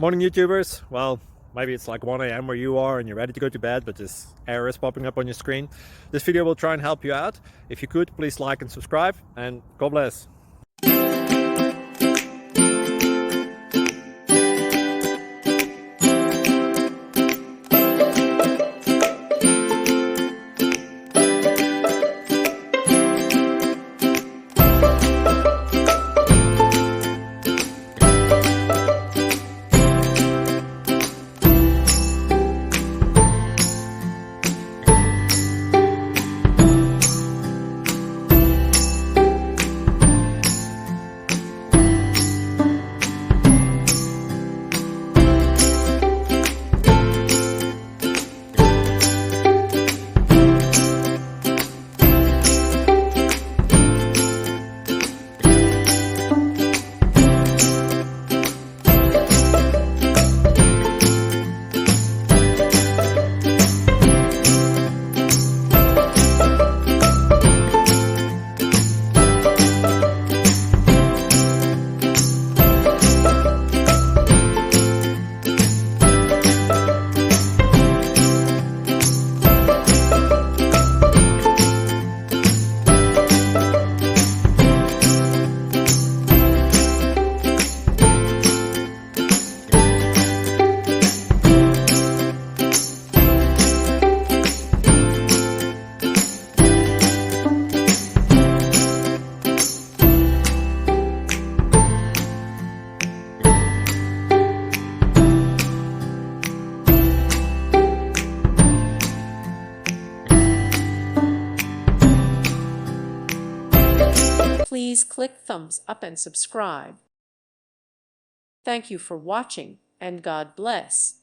Morning YouTubers. Well, maybe it's like 1 a.m. where you are and you're ready to go to bed, but this error is popping up on your screen. This video will try and help you out. If you could, please like and subscribe, and God bless. Please click thumbs up and subscribe. Thank you for watching, and God bless.